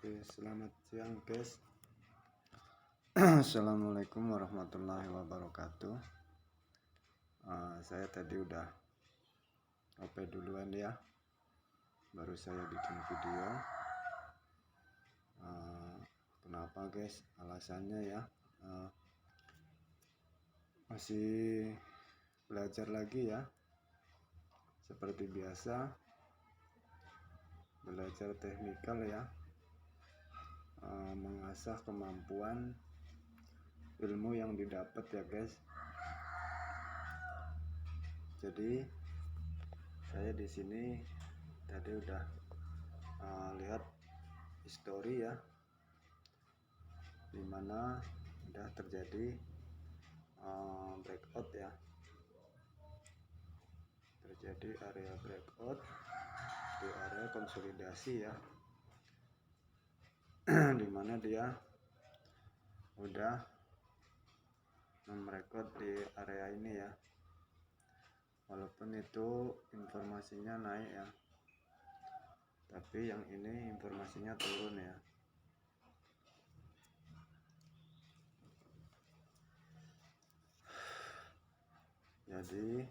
Oke, selamat siang guys. Assalamualaikum warahmatullahi wabarakatuh. Saya tadi udah OP duluan ya, baru saya bikin video. Kenapa guys? Alasannya ya, masih belajar lagi ya, seperti biasa, belajar teknikal ya, mengasah kemampuan ilmu yang didapat ya guys. Jadi saya di sini tadi udah lihat history ya, dimana udah terjadi breakout ya, terjadi area breakout di area konsolidasi ya, dimana dia udah membreakout di area ini ya, walaupun itu informasinya naik ya, tapi yang ini informasinya turun ya. Jadi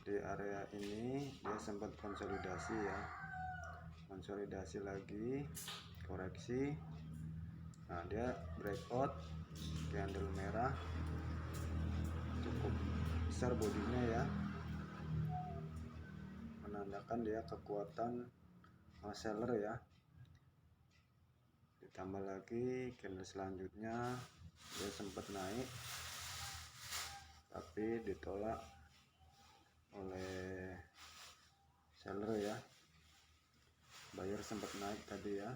di area ini dia sempat konsolidasi ya, konsolidasi lagi, koreksi. Nah, dia breakout candle merah cukup besar bodinya ya, menandakan dia kekuatan seller ya. Ditambah lagi candle selanjutnya dia sempat naik tapi ditolak oleh seller ya. Buyer sempat naik tadi ya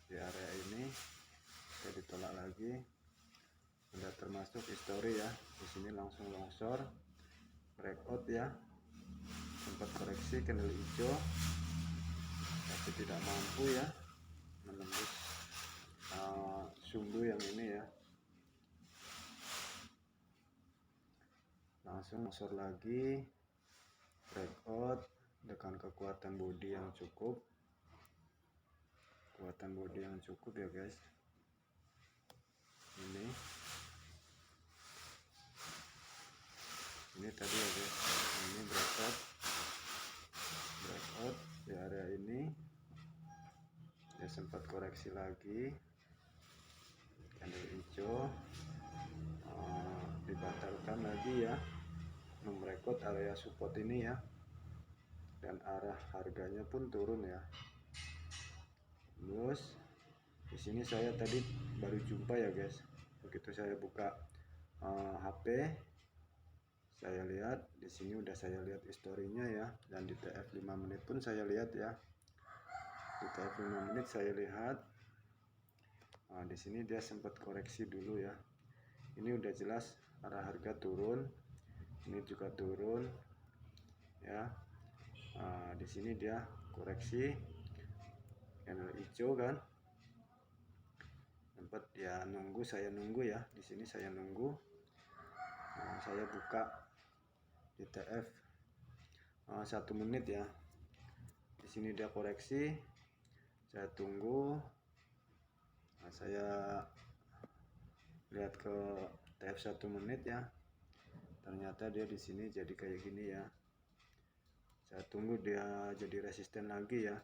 di area ini, dia ditolak lagi. Udah termasuk history ya, di sini langsung longsor breakout ya, sempat koreksi candle hijau tapi tidak mampu ya menembus sumbu yang ini ya. Langsung longsor lagi, breakout dengan kekuatan body yang cukup, ya guys. Ini tadi ya guys, ini breakout di area ini, dia sempat koreksi lagi, candle hijau dibatalkan lagi ya, membreakout area support ini ya, dan arah harganya pun turun ya. Terus di sini saya tadi baru jumpa ya guys, begitu saya buka HP, saya lihat di sini udah saya lihat historinya ya, dan di TF 5 menit pun saya lihat ya. Di TF 5 menit saya lihat di sini dia sempat koreksi dulu ya. Ini udah jelas arah harga turun, ini juga turun ya. Di sini dia koreksi candle hijau kan, sempat dia nunggu, saya nunggu ya. Di sini saya nunggu, saya buka di TF 1 menit ya. Di sini dia koreksi, saya tunggu. Saya lihat ke TF 1 menit ya, ternyata dia di sini jadi kayak gini ya. Saya tunggu dia jadi resisten lagi ya.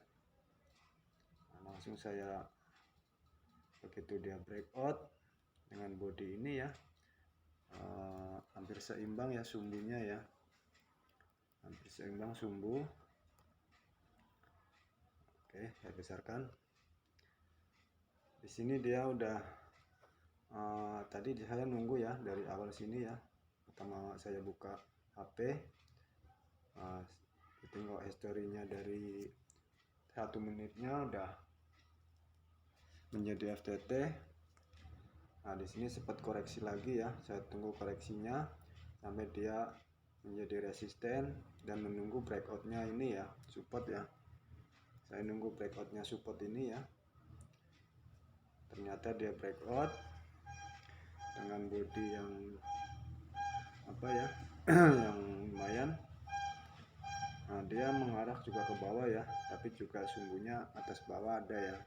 Langsung saya, begitu dia breakout dengan body ini ya, hampir seimbang ya sumbunya ya, hampir seimbang sumbu. Oke, saya besarkan. Di sini dia udah tadi saya nunggu ya dari awal sini ya, pertama saya buka HP, tengok historinya dari 1 menitnya udah menjadi FTT. Di sini sempat koreksi lagi ya, saya tunggu koreksinya sampai dia menjadi resisten dan menunggu breakoutnya ini ya, support ya. Saya nunggu breakoutnya support ini ya, ternyata dia breakout dengan body yang yang lumayan. Dia mengarah juga ke bawah ya, tapi juga sumbunya atas bawah ada ya.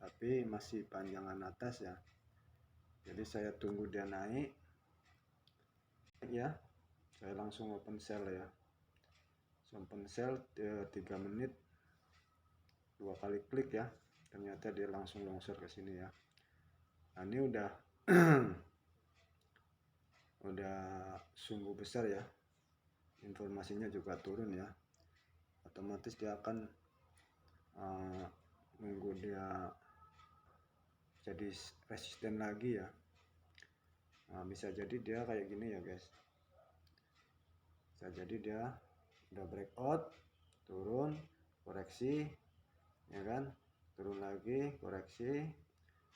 tapi masih panjangan atas ya. Jadi saya tunggu dia naik ya, saya langsung open sell ya. Open sell 3 menit, 2 kali klik ya, ternyata dia langsung longsor ke sini ya. Nah ini udah udah sumbu besar ya, informasinya juga turun ya, otomatis dia akan nunggu dia jadi resisten lagi ya. Nah, bisa jadi dia kayak gini ya guys, bisa jadi dia udah breakout, turun, koreksi ya kan, turun lagi, koreksi,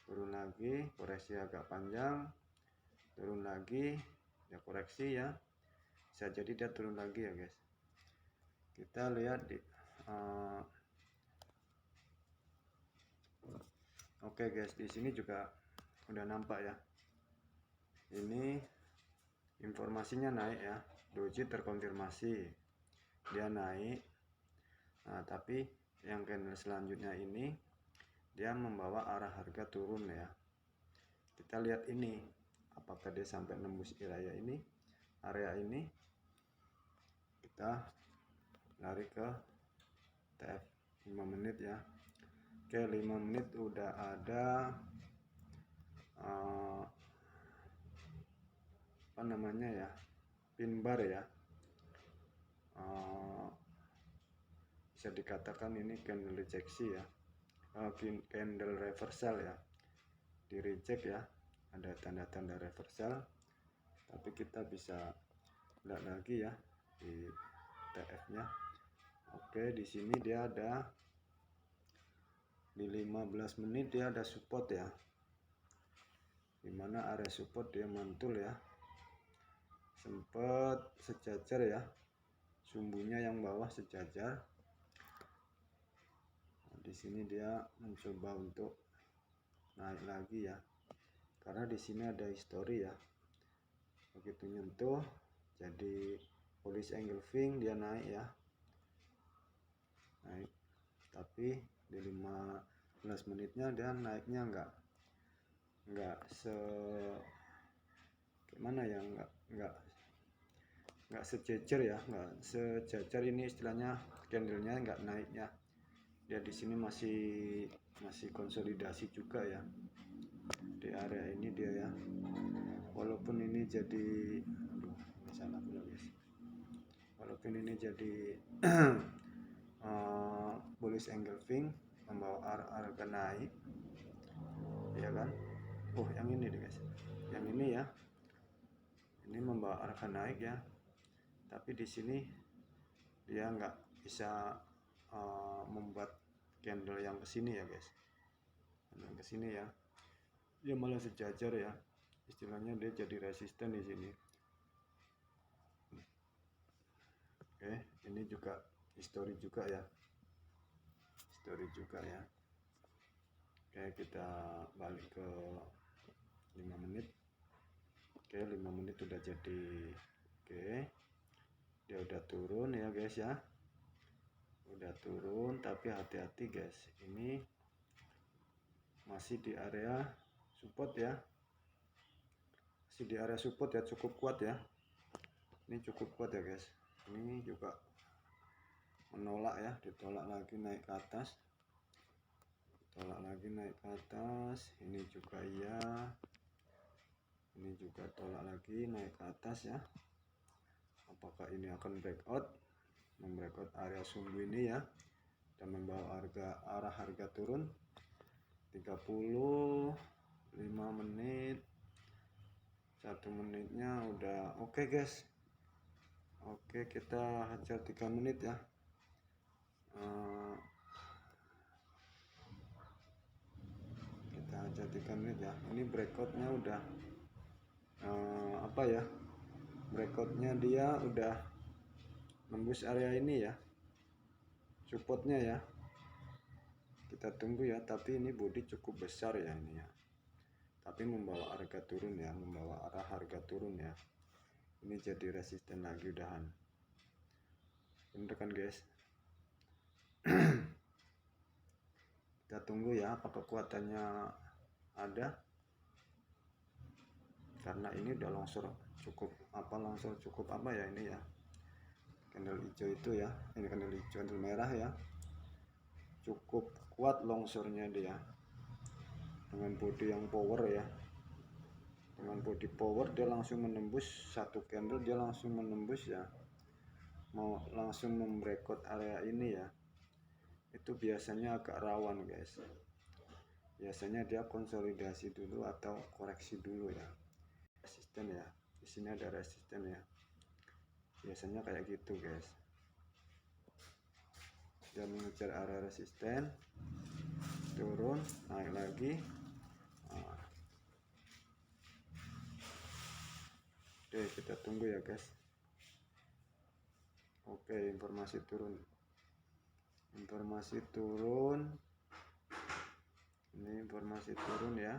turun lagi, koreksi agak panjang, turun lagi, ya koreksi ya, bisa jadi dia turun lagi ya guys. Kita lihat di oke guys, di sini juga udah nampak ya, ini informasinya naik ya, doji terkonfirmasi dia naik. Nah tapi yang candle selanjutnya ini dia membawa arah harga turun ya. Kita lihat ini apakah dia sampai nembus area ini. Kita lari ke TF 5 menit ya. Oke, 5 menit udah ada apa namanya ya, pin bar ya. Bisa dikatakan ini candle rejeksi ya, candle reversal ya, di reject ya, ada tanda-tanda reversal. Tapi kita bisa lihat lagi ya di TF nya. Oke, di sini dia ada di 15 menit dia ada support ya, dimana area support dia mantul ya, sempat sejajar ya, sumbunya yang bawah sejajar. Nah, di sini dia mencoba untuk naik lagi ya, karena di sini ada histori ya, begitu nyentuh jadi bullish engulfing dia naik ya, naik. Tapi di 15 menitnya dia naiknya enggak gimana ya, enggak sejajar ya, enggak sejajar, ini istilahnya candlenya enggak naiknya. Dia di sini masih konsolidasi juga ya di area ini dia ya, walaupun ini jadi salah guys, walaupun ini jadi bullish engulfing membawa harga naik ya kan. Yang ini deh guys, yang ini ya, ini membawa harga naik ya, tapi di sini dia nggak bisa membuat candle yang kesini ya guys, yang kesini ya, dia malah sejajar ya, istilahnya dia jadi resisten di sini. Oke, ini juga histori juga ya, histori juga ya. Oke, kita balik ke 5 menit. Oke, 5 menit udah jadi. Oke, dia udah turun ya guys ya, udah turun, tapi hati-hati guys, ini masih di area support ya, masih di area support ya, cukup kuat ya, ini cukup kuat ya guys. Ini juga menolak ya, ditolak lagi naik ke atas, tolak lagi naik ke atas, ini juga iya, ini juga tolak lagi naik ke atas ya. Apakah ini akan breakout, membreakout area sumbu ini ya, dan membawa arah harga turun. 35 menit, 1 menitnya udah oke guys. Oke, kita hajar 3 menit ya. Kita hajar 3 menit ya. Ini breakoutnya udah apa ya, breakoutnya dia udah nembus area ini ya, supportnya ya. Kita tunggu ya, tapi ini body cukup besar ya ini ya, tapi membawa harga turun ya, membawa arah harga turun ya. Ini jadi resisten lagi udahan, bener kan guys. Kita kita tunggu ya apa kekuatannya ada, karena ini udah longsor cukup apa ya ini ya, candle hijau itu ya, ini candle hijau, candle merah ya, cukup kuat longsornya dia dengan body yang power ya. Dengan body power dia langsung menembus satu candle, dia langsung menembus ya, mau langsung membreakout area ini ya. Itu biasanya agak rawan guys, biasanya dia konsolidasi dulu atau koreksi dulu ya. Resisten ya, di sini ada resisten ya, biasanya kayak gitu guys. Dia mengejar area resisten, turun naik lagi. Oke, kita tunggu ya guys. Oke, informasi turun, ini informasi turun ya,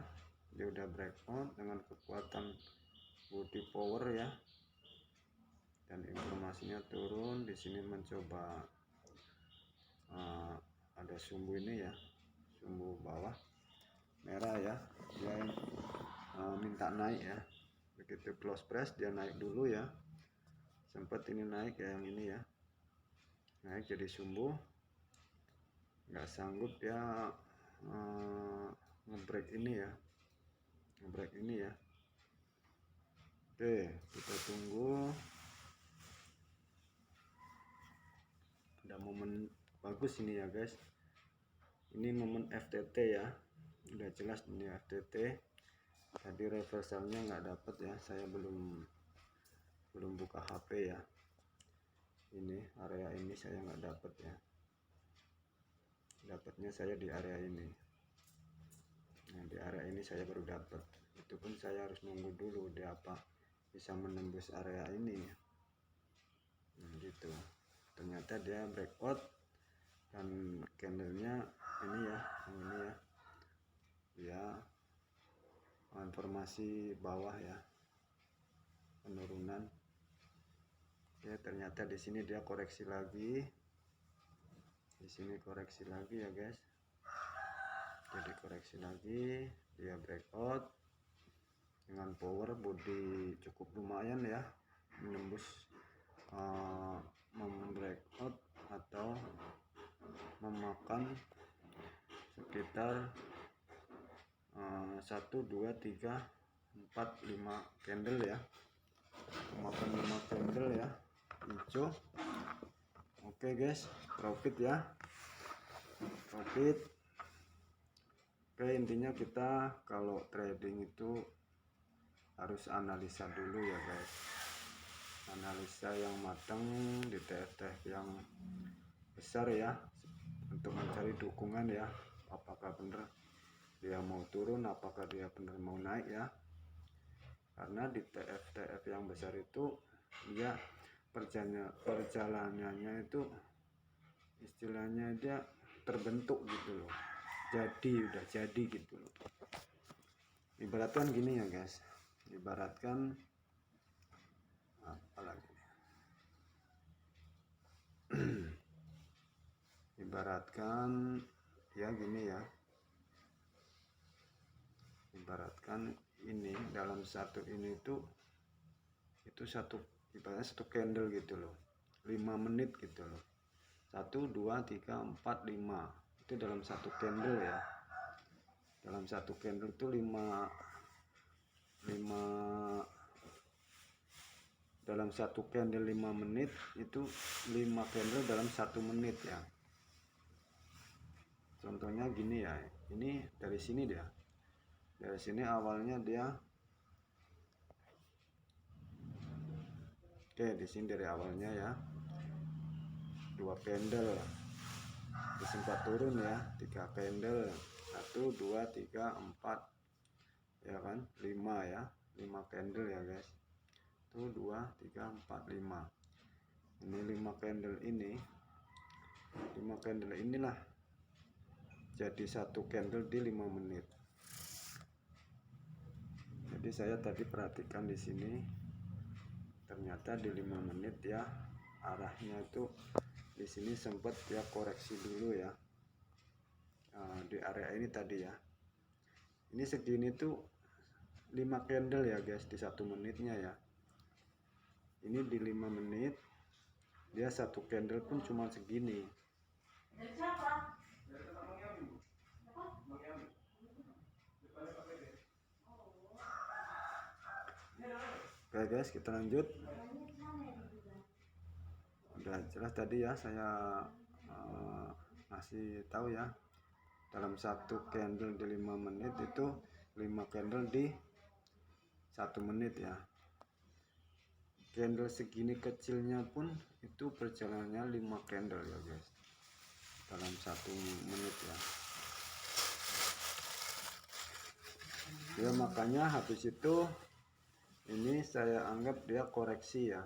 dia udah breakout dengan kekuatan body power ya, dan informasinya turun. Di sini mencoba ada sumbu ini ya, sumbu bawah merah ya, dia minta naik ya. Begitu close press dia naik dulu ya, sempat ini naik ya, yang ini ya, naik jadi sumbu, nggak sanggup dia ngebreak ini ya, Oke, kita tunggu. Ada momen bagus ini ya guys, ini momen FTT ya, udah jelas ini FTT. Tadi reversalnya nggak dapet ya, saya belum buka HP ya, ini area ini saya nggak dapet ya, dapatnya saya di area ini. Nah, di area ini saya baru dapat, itu pun saya harus nunggu dulu dia apa bisa menembus area ini. Nah, gitu, ternyata dia breakout dan candlenya ini ya, dia informasi bawah ya, penurunan ya. Ternyata di sini dia koreksi lagi, di sini koreksi lagi ya guys, jadi koreksi lagi, dia breakout dengan power body cukup lumayan ya, menembus membreakout atau memakan sekitar 1 2 3 4 5 candle ya, memakan 5 candle ya hijau. Oke guys, profit ya, profit. Oke, intinya kita kalau trading itu harus analisa dulu ya guys, analisa yang matang di TF yang besar ya, untuk mencari dukungan ya, apakah benar dia mau turun, apakah dia benar mau naik ya. Karena di TF yang besar itu dia perjalanannya itu istilahnya dia terbentuk gitu loh, udah jadi gitu loh. Ibaratkan gini ya guys, ibaratkan apa lagi ibaratkan ya gini ya, ibaratkan ini dalam satu ini itu satu, ibaratnya satu candle gitu loh, 5 menit gitu loh, 1 2 3 4 5 itu dalam satu candle ya, dalam satu candle itu 5 dalam satu candle 5 menit itu 5 candle dalam 1 menit ya. Contohnya gini ya, ini dari sini dia, dari sini awalnya dia, oke di sini dari awalnya ya 2 candle, sempat turun ya 3 candle, 1 2 3 4 ya kan, 5 ya, 5 candle ya guys, 1 2 3 4 5, ini 5 candle ini, 5 candle inilah jadi satu candle di 5 menit. Jadi saya tadi perhatikan di sini, ternyata di 5 menit ya arahnya itu di sini sempat ya koreksi dulu ya, di area ini tadi ya. Ini segini tuh 5 candle ya guys di 1 menitnya ya. Ini di 5 menit dia 1 candle pun cuma segini. Oke guys, kita lanjut. Udah jelas tadi ya, saya ngasih tahu ya, dalam 1 candle di 5 menit itu 5 candle di 1 menit ya. Candle segini kecilnya pun itu perjalanannya 5 candle ya guys, dalam 1 menit ya. Ya makanya habis itu ini saya anggap dia koreksi ya.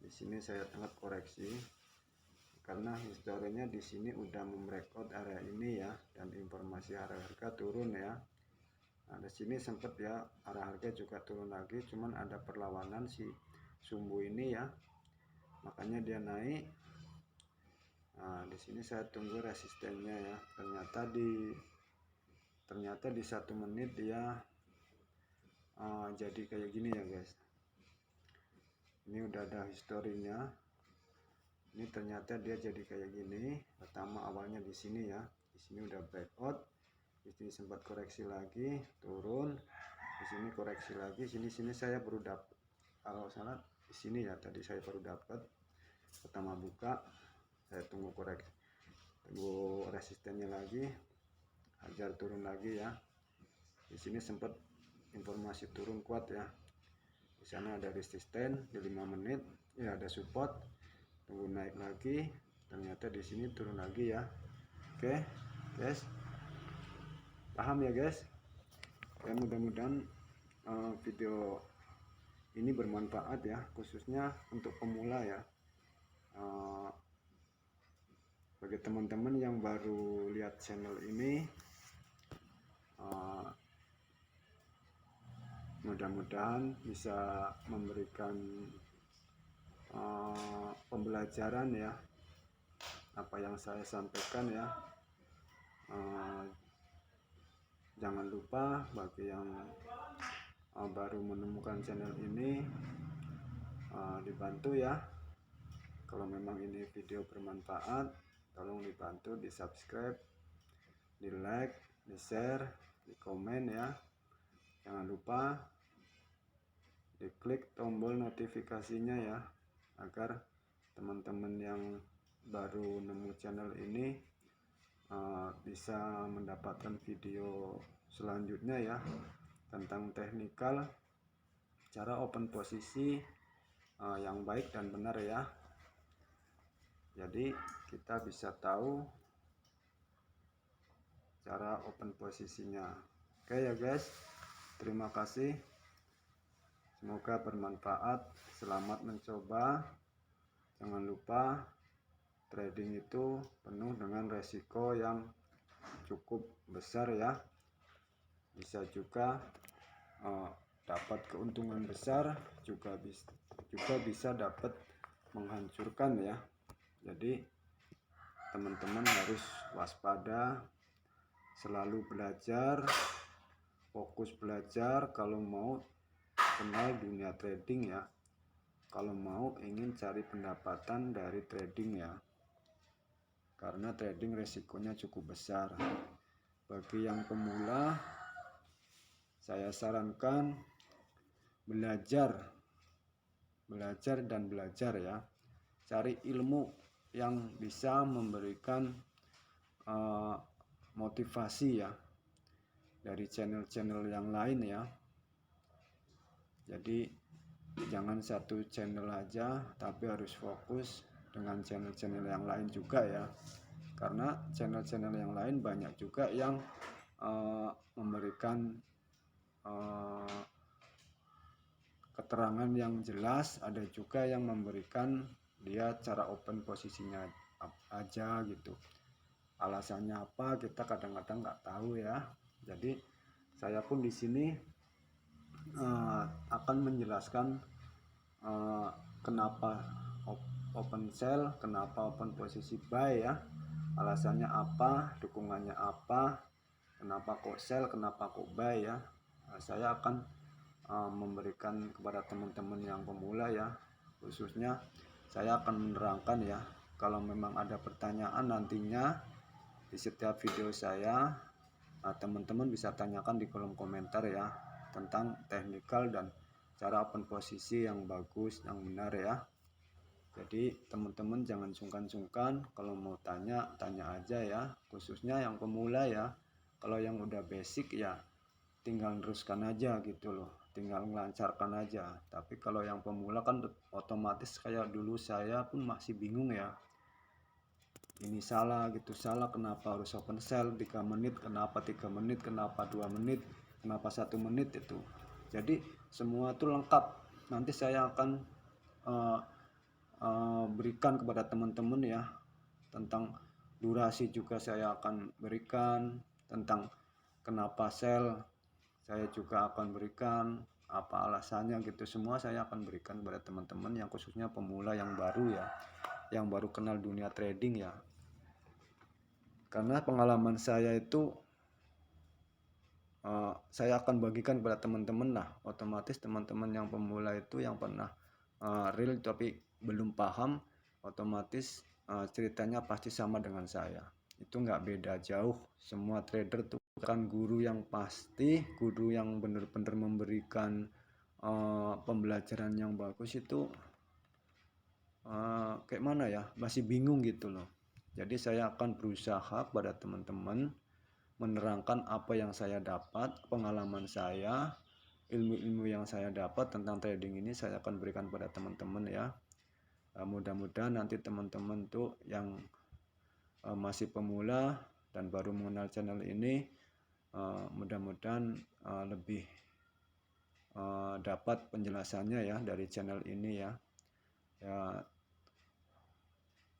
Di sini saya anggap koreksi karena historinya di sini udah membreakout area ini ya, dan informasi arah harga turun ya. Nah, di sini sempat ya arah harga juga turun lagi, cuman ada perlawanan si sumbu ini ya. Makanya dia naik. Nah, di sini saya tunggu resistennya ya. Ternyata di 1 menit dia jadi kayak gini ya guys. Ini udah ada historinya. Ini ternyata dia jadi kayak gini. Pertama awalnya di sini ya. Di sini udah breakout. Di sini sempat koreksi lagi, turun. Di sini koreksi lagi. Sini saya baru dapat. Kalau salah di sini ya. Tadi saya baru dapat. Pertama buka, saya tunggu koreksi. Tunggu resistennya lagi. Agar turun lagi ya. Di sini sempat informasi turun kuat ya. Di sana ada resisten di 5 menit, ya ada support, tunggu naik lagi, ternyata di sini turun lagi ya. Oke, guys, paham ya guys? Ya mudah-mudahan video ini bermanfaat ya, khususnya untuk pemula ya. Bagi teman-teman yang baru lihat channel ini, mudah-mudahan bisa memberikan pembelajaran ya apa yang saya sampaikan ya. Jangan lupa bagi yang baru menemukan channel ini, dibantu ya, kalau memang ini video bermanfaat tolong dibantu di subscribe, di like, di share, di komen ya. Jangan lupa diklik tombol notifikasinya ya, agar teman-teman yang baru nemu channel ini bisa mendapatkan video selanjutnya ya, tentang teknikal cara open posisi yang baik dan benar ya. Jadi kita bisa tahu cara open posisinya. Oke ya guys, terima kasih. Semoga bermanfaat. Selamat mencoba. Jangan lupa trading itu penuh dengan resiko yang cukup besar ya. Bisa juga dapat keuntungan besar, juga bisa dapat menghancurkan ya. Jadi teman-teman harus waspada, selalu belajar, fokus belajar kalau mau kenal dunia trading ya, kalau mau ingin cari pendapatan dari trading ya, karena trading resikonya cukup besar. Bagi yang pemula, saya sarankan belajar dan belajar ya, cari ilmu yang bisa memberikan motivasi ya dari channel-channel yang lain ya. Jadi jangan satu channel aja, tapi harus fokus dengan channel-channel yang lain juga ya, karena channel-channel yang lain banyak juga yang memberikan keterangan yang jelas, ada juga yang memberikan dia cara open posisinya aja gitu. Alasannya apa kita kadang-kadang nggak tahu ya. Jadi saya pun di sini akan menjelaskan kenapa open sell, kenapa open posisi buy ya. alasannya apa, dukungannya apa, kenapa kok sell, kenapa kok buy ya. Saya akan memberikan kepada teman-teman yang pemula ya, khususnya saya akan menerangkan ya. Kalau memang ada pertanyaan nantinya di setiap video saya, teman-teman bisa tanyakan di kolom komentar ya, tentang teknikal dan cara open posisi yang bagus, yang benar ya. Jadi teman-teman jangan sungkan-sungkan, kalau mau tanya aja ya, khususnya yang pemula ya. Kalau yang udah basic ya tinggal teruskan aja gitu loh, tinggal melancarkan aja. Tapi kalau yang pemula kan otomatis kayak dulu saya pun masih bingung ya, ini salah gitu, salah, kenapa harus open sell 3 menit, kenapa 3 menit, kenapa 2 menit, kenapa 1 menit itu. Jadi semua itu lengkap, nanti saya akan berikan kepada teman-teman ya, tentang durasi juga saya akan berikan, tentang kenapa sell saya juga akan berikan, apa alasannya gitu, semua saya akan berikan kepada teman-teman yang khususnya pemula yang baru ya, yang baru kenal dunia trading ya. Karena pengalaman saya itu saya akan bagikan kepada teman-teman lah, otomatis teman-teman yang pemula itu yang pernah real tapi belum paham, otomatis ceritanya pasti sama dengan saya, itu nggak beda jauh. Semua trader tuh kan guru yang pasti, guru yang benar-benar memberikan pembelajaran yang bagus itu kayak mana ya, masih bingung gitu loh. Jadi saya akan berusaha pada teman-teman menerangkan apa yang saya dapat, pengalaman saya, ilmu-ilmu yang saya dapat tentang trading ini saya akan berikan pada teman-teman ya. Mudah-mudahan nanti teman-teman tuh yang masih pemula dan baru mengenal channel ini, mudah-mudahan lebih dapat penjelasannya ya dari channel ini ya.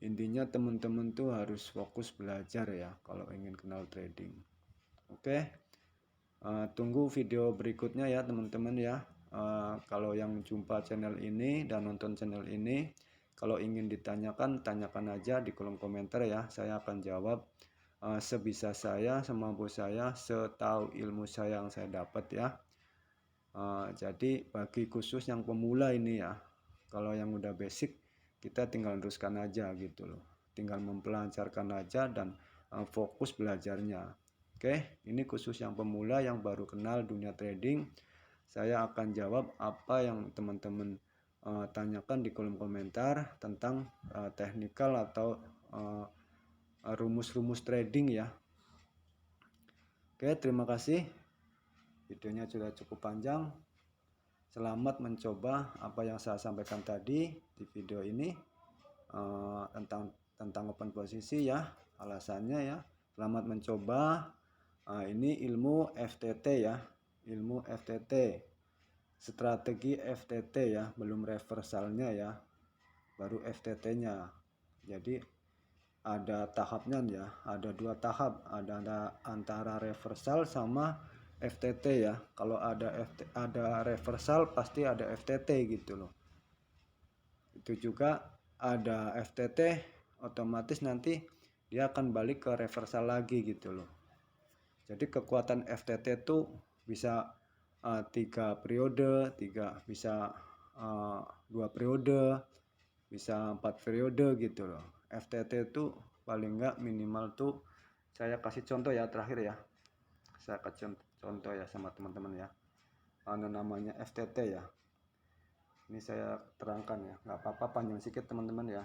Intinya teman-teman tuh harus fokus belajar ya kalau ingin kenal trading. Oke. Tunggu video berikutnya ya teman-teman ya. Kalau yang jumpa channel ini dan nonton channel ini, kalau ingin ditanyakan, tanyakan aja di kolom komentar ya. Saya akan jawab sebisa saya, semampu saya, setahu ilmu saya yang saya dapat ya. Jadi bagi khusus yang pemula ini ya, kalau yang udah basic kita tinggal teruskan aja gitu loh, tinggal mempelancarkan aja dan fokus belajarnya. Oke, ini khusus yang pemula yang baru kenal dunia trading. Saya akan jawab apa yang teman-teman tanyakan di kolom komentar tentang teknikal atau rumus-rumus trading ya. Oke, terima kasih. Videonya sudah cukup panjang. Selamat mencoba apa yang saya sampaikan tadi di video ini tentang open posisi ya, alasannya ya. Selamat mencoba. Ini ilmu FTT ya, ilmu FTT, strategi FTT ya, belum reversalnya ya, baru FTT-nya. Jadi ada tahapnya ya, ada 2 tahap, ada antara reversal sama FTT ya. Kalau ada reversal pasti ada FTT gitu loh. Itu juga ada FTT, otomatis nanti dia akan balik ke reversal lagi gitu loh. Jadi kekuatan FTT itu bisa 3 periode, bisa 2 periode, bisa 4 periode gitu loh. FTT itu paling enggak minimal tuh, saya kasih contoh ya terakhir ya. Saya kasih contoh ya sama teman-teman ya. Namanya FTT ya. Ini saya terangkan ya, nggak apa-apa panjang sedikit teman-teman ya.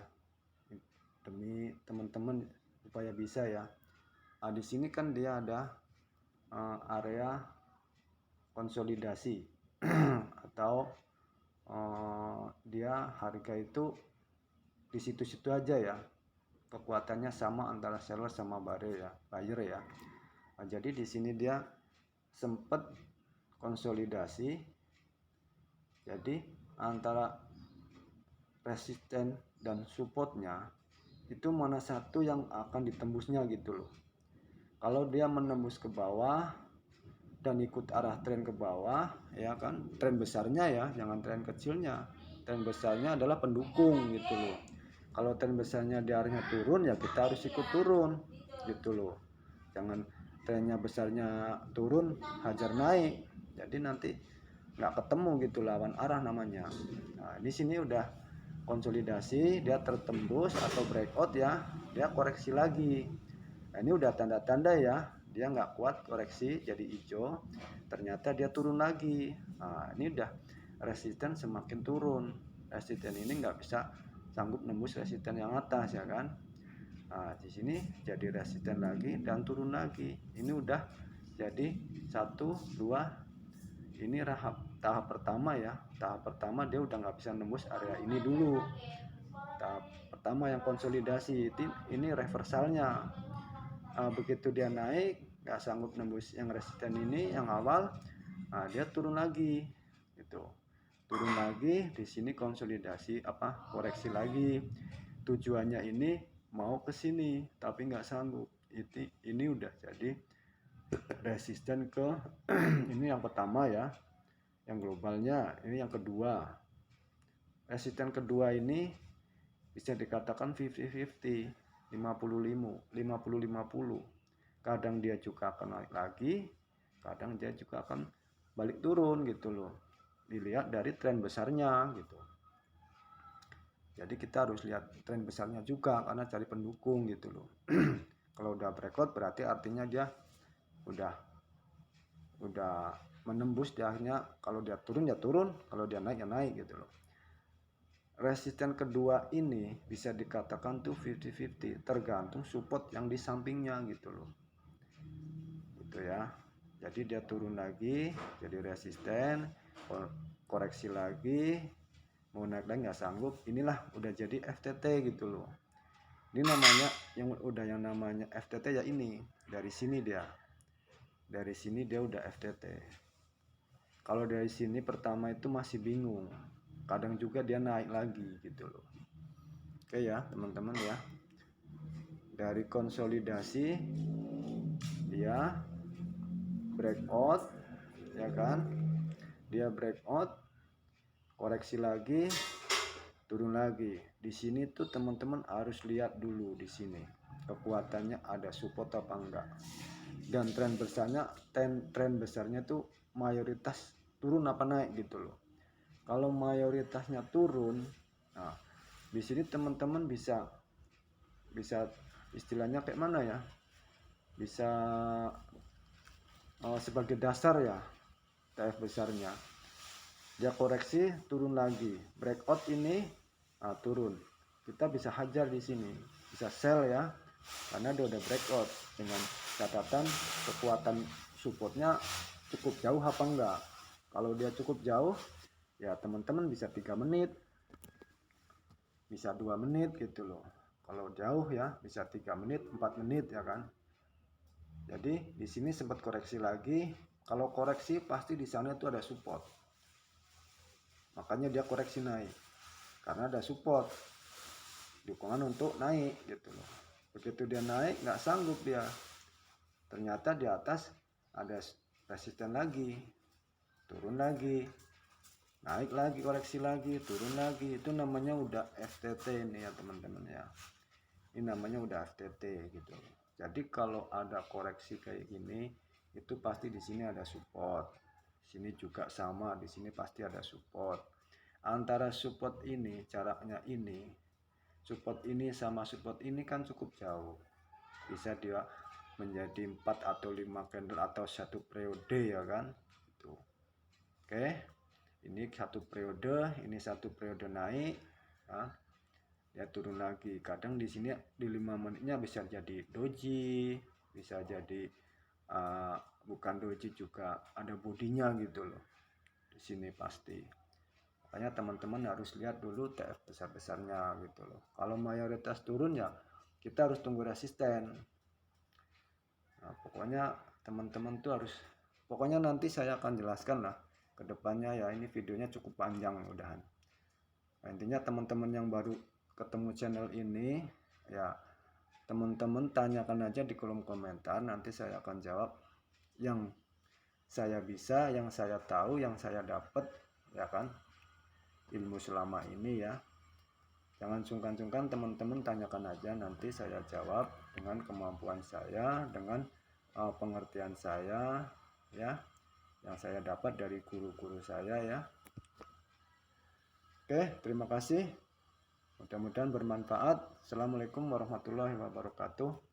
Demi teman-teman supaya bisa ya. Di sini kan dia ada area konsolidasi atau dia harga itu di situ-situ aja ya, kekuatannya sama antara seller sama buyer ya. Jadi di sini dia sempat konsolidasi, jadi antara resisten dan supportnya itu mana satu yang akan ditembusnya gitu loh. Kalau dia menembus ke bawah dan ikut arah tren ke bawah ya kan, tren besarnya ya, jangan tren kecilnya. Tren besarnya adalah pendukung gitu loh. Kalau tren besarnya diarahnya turun, ya kita harus ikut turun gitu loh. Jangan trennya besarnya turun hajar naik, jadi nanti nggak ketemu gitu, lawan arah namanya. Nah, di sini udah konsolidasi, dia tertembus atau breakout ya, dia koreksi lagi. Nah, ini udah tanda-tanda ya, dia nggak kuat koreksi jadi hijau, ternyata dia turun lagi. Nah, ini udah resisten semakin turun, resisten ini nggak bisa sanggup nembus resisten yang atas ya kan. Nah, di sini jadi resisten lagi dan turun lagi. Ini udah jadi 1, 2, ini tahap pertama ya. Tahap pertama dia udah nggak bisa nembus area ini dulu. Tahap pertama yang konsolidasi, ini reversalnya. Begitu dia naik nggak sanggup nembus yang resisten ini yang awal, dia turun lagi gitu. Turun lagi, di sini konsolidasi koreksi lagi. Tujuannya ini mau ke sini tapi nggak sanggup. Ini udah jadi resisten ke ini yang pertama ya, yang globalnya. Ini yang kedua, resisten kedua ini bisa dikatakan 50-50, 50-50. Kadang dia juga akan naik lagi, kadang dia juga akan balik turun gitu loh, dilihat dari tren besarnya gitu. Jadi kita harus lihat tren besarnya juga karena cari pendukung gitu loh. Kalau udah breakout berarti artinya dia udah menembus, dia akhirnya kalau dia turun ya turun, kalau dia naik ya naik gitu loh. Resisten kedua ini bisa dikatakan tuh 50-50, tergantung support yang di sampingnya gitu loh. Gitu ya. Jadi dia turun lagi jadi resisten, koreksi lagi, mau naik lagi nggak sanggup, inilah udah jadi FTT gitu loh. Ini namanya yang namanya FTT ya, ini dari sini dia udah FTT. Kalau dari sini pertama itu masih bingung, kadang juga dia naik lagi gitu loh. Oke ya teman-teman ya, dari konsolidasi dia breakout ya kan, dia breakout koreksi lagi turun lagi. Di sini tuh teman-teman harus lihat dulu di sini kekuatannya ada support apa enggak, dan tren besarnya tuh mayoritas turun apa naik gitu loh. Kalau mayoritasnya turun, nah di sini teman-teman bisa istilahnya kayak mana ya, bisa sebagai dasar ya, TF besarnya dia koreksi turun lagi, breakout ini turun, kita bisa hajar di sini, bisa sell ya, karena dia udah breakout, dengan catatan kekuatan supportnya cukup jauh apa enggak. Kalau dia cukup jauh ya teman-teman bisa 3 menit, bisa 2 menit gitu loh. Kalau jauh ya bisa 3 menit 4 menit ya kan. Jadi di sini sempat koreksi lagi, kalau koreksi pasti di sana itu ada support, makanya dia koreksi naik karena ada support, dukungan untuk naik gitu loh. Begitu dia naik nggak sanggup, dia ternyata di atas ada resisten lagi, turun lagi, naik lagi, koreksi lagi, turun lagi. Itu namanya udah FTT ini ya teman-teman ya, ini namanya udah FTT gitu. Jadi kalau ada koreksi kayak gini itu pasti di sini ada support, sini juga sama, di sini pasti ada support. Antara support ini, jaraknya ini, support ini sama support ini kan cukup jauh, bisa dia menjadi 4 atau 5 candle atau 1 periode ya kan itu. Oke, ini 1 periode, ini 1 periode naik, ya turun lagi. Kadang di sini di 5 menitnya bisa jadi doji, bisa jadi bukan doji juga, ada bodinya gitu loh di sini pasti. Makanya teman-teman harus lihat dulu TF besar-besarnya gitu loh. Kalau mayoritas turun ya kita harus tunggu resisten. Nah, pokoknya teman-teman tuh harus, pokoknya nanti saya akan jelaskan lah ke depannya ya, ini videonya cukup panjang mudahan. Nah, intinya teman-teman yang baru ketemu channel ini ya, teman-teman tanyakan aja di kolom komentar, nanti saya akan jawab yang saya bisa, yang saya tahu, yang saya dapat ya kan, ilmu selama ini ya. Jangan sungkan-sungkan teman-teman tanyakan aja, nanti saya jawab dengan kemampuan saya, dengan pengertian saya ya, yang saya dapat dari guru-guru saya ya. Oke, terima kasih. Mudah-mudahan bermanfaat. Assalamualaikum warahmatullahi wabarakatuh.